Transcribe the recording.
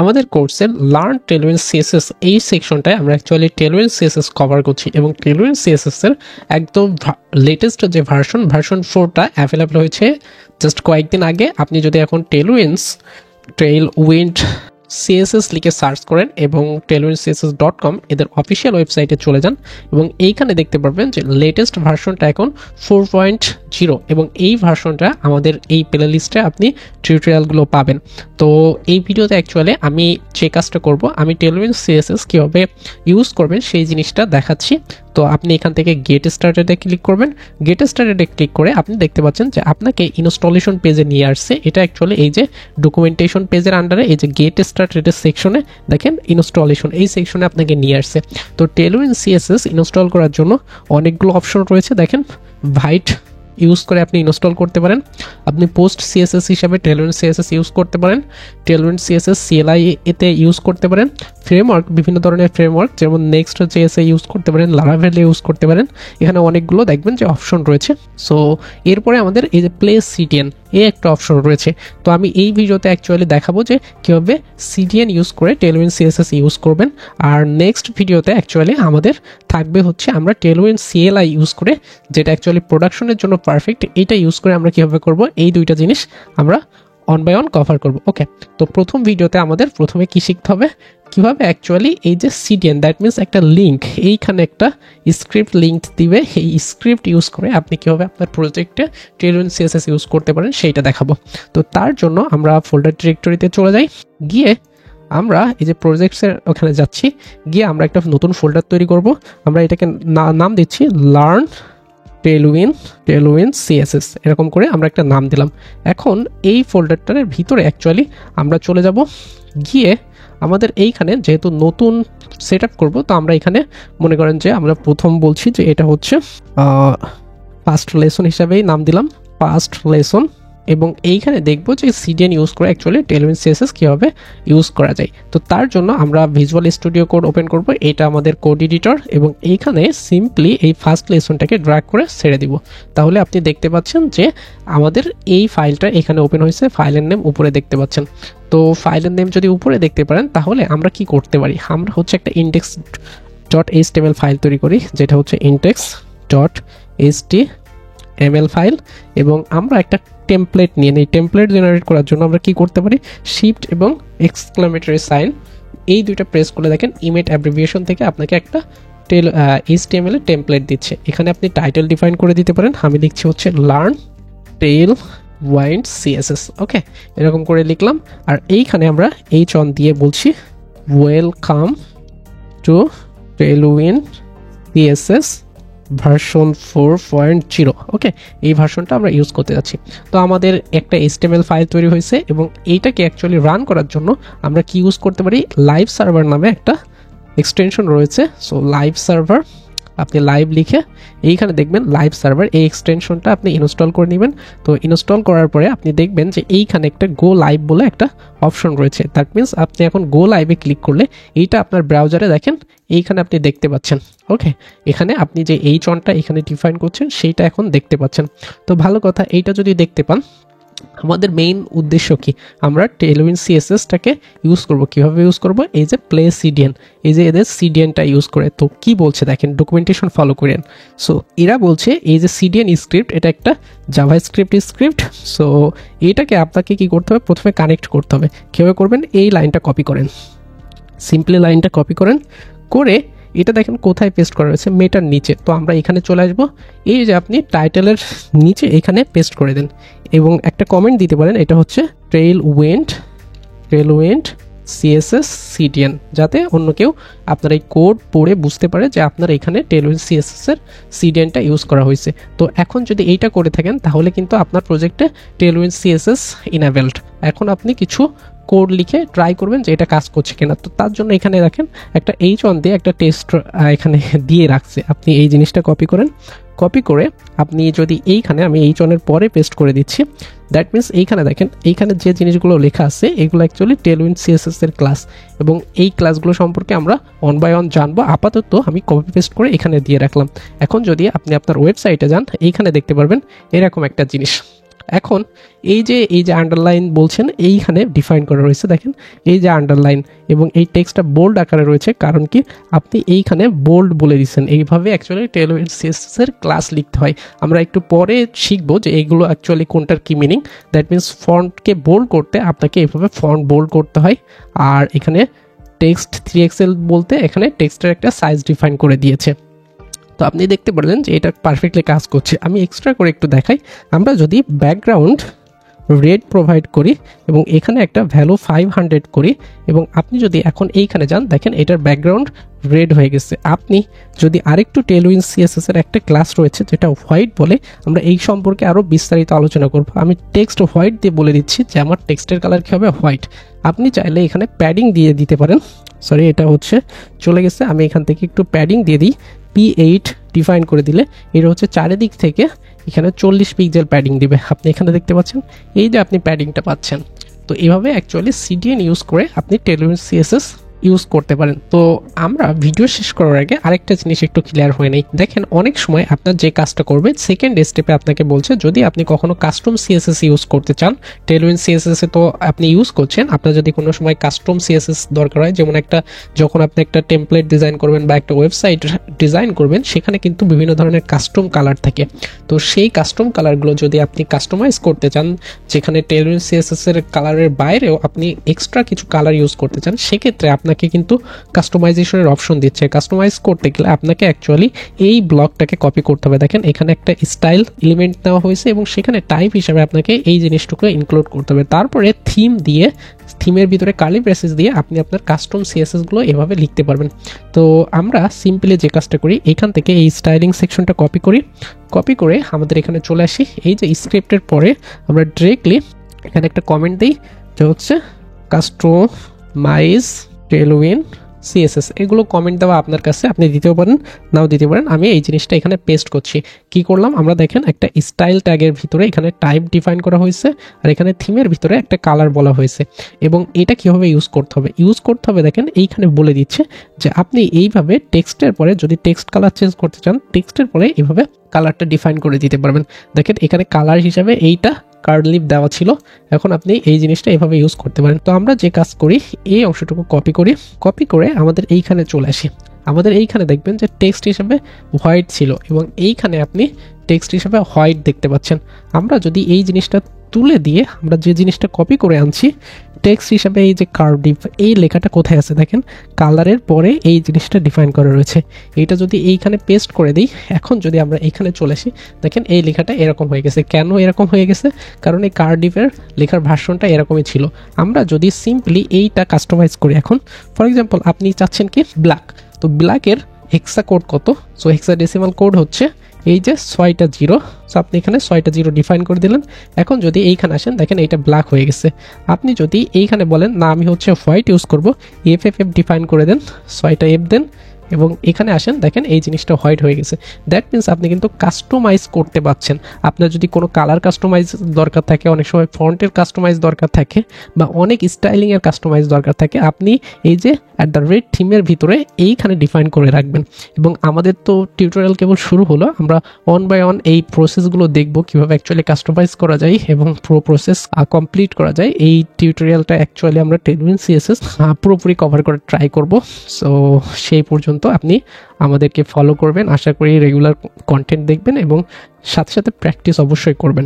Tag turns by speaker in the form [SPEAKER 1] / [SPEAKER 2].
[SPEAKER 1] আমাদের কোর্সের learn Tailwind CSS এই সেকশনটায় আমরা অ্যাকচুয়ালি টেলউইন সিএসএস কভার করছি এবং টেলউইন সিএসএস এর একদম লেটেস্ট যে ভার্সন 4টা অ্যাভেলেবল হয়েছে জাস্ট কয়েকদিন আগে। আপনি যদি এখন টেলউইন সিএসএস লিখে সার্চ করেন এবং tailwindcss.com এদের অফিসিয়াল ওয়েবসাইটে চলে যান এবং এইখানে দেখতে পারবেন যে লেটেস্ট ভার্সনটা এখন 4.0 এবং এই ভার্সনটা আমাদের এই প্লে লিস্টে আপনি টিউটোরিয়ালগুলো পাবেন। তো এই ভিডিওতে অ্যাকচুয়ালি আমি যে কাজটা করব, আমি টেলউইন সিএসএস কীভাবে ইউজ করবেন সেই জিনিসটা দেখাচ্ছি। তো আপনি এখান থেকে গেট স্টার্টেডে ক্লিক করবেন। গেট স্টার্টেডে ক্লিক করে আপনি দেখতে পাচ্ছেন যে আপনাকে ইনস্টলেশন পেজে নিয়ে আসছে। এটা অ্যাকচুয়ালি এই যে ডকুমেন্টেশন পেজের আন্ডারে এই যে গেট স্টার্টেডের সেকশনে দেখেন ইনস্টলেশন, এই সেকশনে আপনাকে নিয়ে আসছে। তো টেলউইন সিএসএস ইনস্টল করার জন্য অনেকগুলো অপশন রয়েছে। দেখেন ভাইট ইউজ করে আপনি ইনস্টল করতে পারেন, আপনি পোস্ট সিএসএস হিসাবে টেলউইন সিএসএস ইউজ করতে পারেন, টেলউইন সিএসএস সিএলআই এতে ইউজ করতে পারেন, ফ্রেমওয়ার্ক বিভিন্ন ধরনের ফ্রেমওয়ার্ক যেমন নেক্সট জেএসএ ইউজ করতে পারেন, লারাভেল ইউজ করতে পারেন। এখানে অনেকগুলো দেখবেন যে অপশন রয়েছে। সো এরপরে আমাদের এই যে প্লে সিডিএন এই একটা অপশন রয়েছে। তো আমি এই ভিডিওতে অ্যাকচুয়ালি দেখাবো যে কীভাবে সিডিএন ইউজ করে টেলউইন সিএসএস ইউজ করবেন। আর নেক্সট ভিডিওতে অ্যাকচুয়ালি আমাদের থাকবে হচ্ছে আমরা টেলউইন সিএলআই ইউজ করে, যেটা অ্যাকচুয়ালি প্রোডাকশনের জন্য পারফেক্ট, এটা ইউজ করে আমরা কীভাবে করব এই দুইটা জিনিস আমরা অন বাই অন কভার করব। ওকে, তো প্রথম ভিডিওতে আমাদের প্রথমে কি শিখতে হবে, কীভাবে অ্যাকচুয়ালি এই যে সিডিএন দ্যাট মিনস একটা লিঙ্ক, এইখানে একটা স্ক্রিপ্ট লিঙ্ক দিবে, এই স্ক্রিপ্ট ইউজ করে আপনি কীভাবে আপনার প্রজেক্টে টেলউইন সিএসএস ইউজ করতে পারেন সেইটা দেখাবো। তো তার জন্য আমরা ফোল্ডার ডিরেক্টরিতে চলে যাই, গিয়ে আমরা এই যে প্রজেক্টসের ওখানে যাচ্ছি, গিয়ে আমরা একটা নতুন ফোল্ডার তৈরি করব। আমরা এটাকে নাম দিচ্ছি লার্ন টেলউইন সিএসএস, এরকম করে আমরা একটা নাম দিলাম। এখন এই ফোল্ডারটার ভিতরে অ্যাকচুয়ালি আমরা চলে যাব, গিয়ে আমাদের এইখানে যেহেতু নতুন সেট আপ করবো, তো আমরা এখানে মনে করেন যে আমরা প্রথম বলছি যে এটা হচ্ছে ফার্স্ট লেসন হিসাবেই নাম দিলাম ফার্স্ট লেসন, এবং এইখানে দেখবো যে সিডিএন ইউজ করে অ্যাকচুয়ালি টেলউইন সিএসএস কীভাবে ইউজ করা যায়। তো তার জন্য আমরা ভিজুয়াল স্টুডিও কোড ওপেন করব, এটা আমাদের কোড এডিটর, এবং এইখানে সিম্পলি এই ফার্স্ট লেসনটাকে ড্র্যাগ করে ছেড়ে দিব। তাহলে আপনি দেখতে পাচ্ছেন যে আমাদের এই ফাইলটা এখানে ওপেন হয়েছে, ফাইলের নেম উপরে দেখতে পাচ্ছেন। তো ফাইলের নেম যদি উপরে দেখতে পারেন তাহলে আমরা কি করতে পারি, আমরা হচ্ছে একটা index.html ফাইল তৈরি করি, যেটা হচ্ছে index.html ফাইল, এবং আমরা একটা টেমপ্লেট নিয়ে নিই। টেমপ্লেট জেনারেট করার জন্য আমরা কি করতে পারি, শিফট এবং এক্সক্লামেটরি সাইন এই দুইটা প্রেস করে দেখেন ইমেজ অ্যাব্রিভিয়েশন থেকে আপনাকে একটা HTML এর টেমপ্লেট দিচ্ছে। এখানে আপনি টাইটেল ডিফাইন করে দিতে পারেন, আমি লিখছি হচ্ছে লার্ন টেলউইন সিএসএস। ওকে, এরকম করে লিখলাম। আর এইখানে আমরা অন দিয়ে বলছি welcome to Tailwind CSS version 4.0। ওকে, এই ভার্সনটা আমরা ইউজ করতে যাচ্ছি। তো আমাদের একটা HTML ফাইল তৈরি হয়েছে, এবং এইটাকে অ্যাকচুয়ালি রান করার জন্য আমরা কি ইউজ করতে পারি, লাইভ সার্ভার নামে একটা এক্সটেনশন রয়েছে। সো লাইভ সার্ভার, আপনি লাইভ লিখে এইখানে দেখবেন লাইভ সার্ভার, এই এক্সটেনশনটা আপনি ইনস্টল করে নেবেন। তো ইনস্টল করার পরে আপনি দেখবেন যে এইখানে একটা গো লাইভ বলে একটা অপশন রয়েছে। দ্যাট মিনস আপনি এখন গো লাইভে ক্লিক করলে এইটা আপনার ব্রাউজারে দেখেন এইখানে আপনি দেখতে পাচ্ছেন। ওকে, এখানে আপনি যে অনটা এখানে ডিফাইন করছেন সেইটা এখন দেখতে পাচ্ছেন। তো ভালো কথা, এইটা যদি দেখতে পান, আমাদের মেইন উদ্দেশ্য কি, আমরা টেলউইন সিএসএসটাকে ইউজ করব। কিভাবে ইউজ করব, এই যে প্লে সিডিএন, এই যে এদের সিডিএনটা ইউজ করে। তো কি বলছে দেখেন, ডকুমেন্টেশন ফলো করেন। সো এরা বলছে এই যে সিডিএন স্ক্রিপ্ট, এটা একটা জাভাস্ক্রিপ্ট স্ক্রিপ্ট। সো এটাকে আপনাকে কি করতে হবে, প্রথমে কানেক্ট করতে হবে। কীভাবে করবেন, এই লাইনটা কপি করেন, সিম্পলি লাইনটা কপি করেন, করে এটা দেখেন কোথায় পেস্ট করা রয়েছে, মেটার নিচে। তো আমরা এখানে চলে আসবো, এই যে আপনি টাইটেলের নিচে এখানে পেস্ট করে দেন, এবং একটা কমেন্ট দিতে পারেন, এটা হচ্ছে টেলউইন সিএসএস সিডিএন, যাতে অন্য কেউ আপনার এই কোড পড়ে বুঝতে পারে যে আপনার এখানে টেলউইন সিএসএস এর সিডিএনটা ইউজ করা হয়েছে। তো এখন যদি এইটা করে থাকেন তাহলে কিন্তু আপনার প্রজেক্টে টেলউইন সিএসএস ইনেবলড। এখন আপনি কিছু কোড লিখে ট্রাই করবেন যে এটা কাজ করছে কিনা। তো তার জন্য এখানে দেখেন একটা অন দিয়ে একটা টেস্ট এখানে দিয়ে রাখছে, আপনি এই জিনিসটা কপি করেন, কপি করে আপনি যদি এইখানে, আমি অনের পরে পেস্ট করে দিচ্ছি, দ্যাট মিনস এইখানে দেখেন এইখানে যে জিনিসগুলো লেখা আছে এগুলো অ্যাকচুয়ালি টেলউইন সিএসএস এর ক্লাস, এবং এই ক্লাসগুলো সম্পর্কে আমরা অন বাই অন জানবো। আপাতত আমি কপি পেস্ট করে এখানে দিয়ে রাখলাম। এখন যদি আপনি আপনার ওয়েবসাইটে যান, এইখানে দেখতে পারবেন এরকম একটা জিনিস। এখন এই যে আন্ডারলাইন বলছেন এইখানে ডিফাইন করা রয়েছে, দেখেন এই যে আন্ডারলাইন এবং এই টেক্সটটা বোল্ড আকারে রয়েছে, কারণ কি আপনি এইখানে বোল্ড বলে দিচ্ছেন। এইভাবে অ্যাকচুয়ালি টেলউইন্ড সিএসএস এর ক্লাস লিখতে হয়। আমরা একটু পরে শিখবো যে এইগুলো অ্যাকচুয়ালি কোনটার কি মিনিং। দ্যাট মিনস ফন্টকে বোল্ড করতে আপনাকে এইভাবে ফন্ট বোল্ড করতে হয়। আর এখানে টেক্সট 3XL বলতে এখানে টেক্সটের একটা সাইজ ডিফাইন করে দিয়েছে। তো আপনি দেখতে পারলেন যে এটা পারফেক্টলি কাজ করছে। আমি এক্সট্রা করে একটু দেখাই, আমরা যদি ব্যাকগ্রাউন্ড রেড প্রোভাইড করি এবং এখানে একটা ভ্যালু 500 করি এবং আপনি যদি এখন এইখানে যান, দেখেন এটার ব্যাকগ্রাউন্ড রেড হয়ে গেছে। আপনি যদি আরেকটু টেলউইন্ড সিএসএস এর একটা ক্লাস রয়েছে যেটা হোয়াইট বলে, আমরা এই সম্পর্কে আরও বিস্তারিত আলোচনা করব। আমি টেক্সট হোয়াইট দিয়ে বলে দিচ্ছি যে আমার টেক্সটের কালার কী হবে, হোয়াইট। আপনি চাইলে এখানে প্যাডিং দিয়ে দিতে পারেন। সরি, এটা হচ্ছে চলে গেছে, আমি এখান থেকে একটু প্যাডিং দিয়ে দিই। P8 ডিফাইন করে দিলে এটা হচ্ছে চারিদিক থেকে এখানে 40 পিক্সেল প্যাডিং দিবে। আপনি এখানে দেখতে পাচ্ছেন এই যে আপনি প্যাডিংটা পাচ্ছেন। তো এভাবে অ্যাকচুয়ালি CDN ইউজ করে আপনি টেলউইন্ড সিএসএস ইউজ করতে পারেন। তো আমরা ভিডিও শেষ করার আগে আরেকটা জিনিস একটু ক্লিয়ার হয়ে নেই। দেখেন অনেক সময় আপনার যে কাজটা করবে সেকেন্ড স্টেপে আপনাকে বলছে যদি আপনি কখনো কাস্টম সিএসএস ইউজ করতে চান, টেলউইন্ড সিএসএস এ তো আপনি ইউজ করছেন, আপনার যদি কোনো সময় কাস্টম সিএসএস দরকার হয়, যেমন যখন আপনি একটা টেমপ্লেট ডিজাইন করবেন বা একটা ওয়েবসাইট ডিজাইন করবেন, সেখানে কিন্তু বিভিন্ন ধরনের কাস্টম কালার থাকে। তো সেই কাস্টম কালারগুলো যদি আপনি কাস্টমাইজ করতে চান, যেখানে টেলউইন্ড সিএসএস এর কালারের বাইরেও আপনি এক্সট্রা কিছু কালার ইউজ করতে চান, সেক্ষেত্রে আপনাকে কিন্তু কাস্টমাইজেশনের অপশন দিচ্ছে। কাস্টমাইজ করতে গেলে আপনাকে অ্যাকচুয়ালি এই ব্লকটাকে কপি করতে হবে। দেখেন এখানে একটা স্টাইল এলিমেন্ট দেওয়া হয়েছে এবং সেখানে টাইপ হিসাবে আপনাকে এই জিনিসটুকু ইনক্লুড করতে হবে। তারপরে থিম দিয়ে, থিমের ভিতরে কার্লি ব্রেসেস দিয়ে আপনি আপনার কাস্টম সিএসএসগুলো এভাবে লিখতে পারবেন। তো আমরা সিম্পলি যে কাজটা করি, এখান থেকে এই স্টাইলিং সেকশনটা কপি করি, কপি করে আমাদের এখানে চলে আসি। এই যে স্ক্রিপ্টের পরে আমরা ডিরেক্টলি এখানে একটা কমেন্ট দিই যে হচ্ছে কাস্টমাইজ টেলউইন্ড সিএসএস। এগুলো কমেন্ট দেওয়া আপনার কাছে, আপনি দিতেও পারেন নাও দিতে পারেন। আমি এই জিনিসটা এখানে পেস্ট করছি। কি করলাম, আমরা দেখেন একটা স্টাইল ট্যাগের ভিতরে এখানে টাইপ ডিফাইন করা হয়েছে আর এখানে থিমের ভিতরে একটা কালার বলা হয়েছে। এবং এটা কিভাবে ইউজ করতে হবে, দেখেন এইখানে বলে দিচ্ছে যে আপনি এইভাবে টেক্সটের পরে যদি টেক্সট কালার চেঞ্জ করতে চান, টেক্সটের পরে এইভাবে কালারটা ডিফাইন করে দিতে পারবেন। দেখেন এখানে কালার হিসাবে এইটা কার্লিভ দেওয়া ছিল, এখন আপনি এই জিনিসটা এভাবে ইউজ করতে পারেন। তো আমরা যে কাজ করি, এই অংশটুকু কপি করি, কপি করে আমাদের এইখানে চলে আসি। আমাদের এইখানে দেখবেন যে টেক্সট হিসাবে হোয়াইট ছিল এবং এইখানে আপনি টেক্সট হিসাবে হোয়াইট দেখতে পাচ্ছেন। আমরা যদি এই জিনিসটা তুলে দিয়ে আমরা যে জিনিসটা কপি করে আনছি টেক্সট হিসাবে, এই যে কার্ডিভ, এই লেখাটা কোথায় আছে দেখেন, কালারের পরে এই জিনিসটা ডিফাইন করা রয়েছে। এইটা যদি এইখানে পেস্ট করে দিই, এখন যদি আমরা এইখানে চলে আসি, দেখেন এই লেখাটা এরকম হয়ে গেছে। কেন এরকম হয়ে গেছে, কারণ এই কার্ডিভের লেখার ভার্সনটা এরকমই ছিল। আমরা যদি সিম্পলি এইটা কাস্টমাইজ করি, এখন ফর এক্সাম্পল আপনি চাচ্ছেন কি ব্ল্যাক, তো ব্ল্যাকের হেক্সা কোড কত, সো হেক্সা ডেসিমাল কোড হচ্ছে এই যে 6টা 0। সো আপনি এখানে 6টা 0 ডিফাইন করে দিলেন। এখন যদি এইখানে আসেন, দেখেন এইটা ব্ল্যাক হয়ে গেছে। আপনি যদি এইখানে বলেন না আমি হচ্ছে হোয়াইট ইউজ করবো, FFF ডিফাইন করে দেন, 6টা F দেন এবং এখানে আসেন, দেখেন এই জিনিসটা হোয়াইট হয়ে গেছে। দ্যাট মিনস আপনি কিন্তু কাস্টমাইজ করতে পারছেন। আপনার যদি কোনো কালার কাস্টমাইজ দরকার থাকে, অনেক সময় ফন্টের কাস্টমাইজ দরকার থাকে বা অনেক স্টাইলিংয়ের কাস্টমাইজ দরকার থাকে, আপনি এই যে @ থিমের ভিতরে এইখানে ডিফাইন করে রাখবেন। এবং আমাদের তো টিউটোরিয়াল কেবল শুরু হলো, আমরা অন বাই অন এই প্রসেসগুলো দেখব কীভাবে অ্যাকচুয়ালি কাস্টমাইজ করা যায় এবং পুরো প্রসেস কমপ্লিট করা যায়। এই টিউটোরিয়ালটা অ্যাকচুয়ালি আমরা টেলউইন্ড সিএসএস পুরোপুরি কভার করে ট্রাই করব। সো সেই পর্যন্ত আপনি আমাদেরকে ফলো করবেন। আশা করি রেগুলার কন্টেন্ট দেখবেন এবং সাথে সাথে প্র্যাকটিস অবশ্যই করবেন।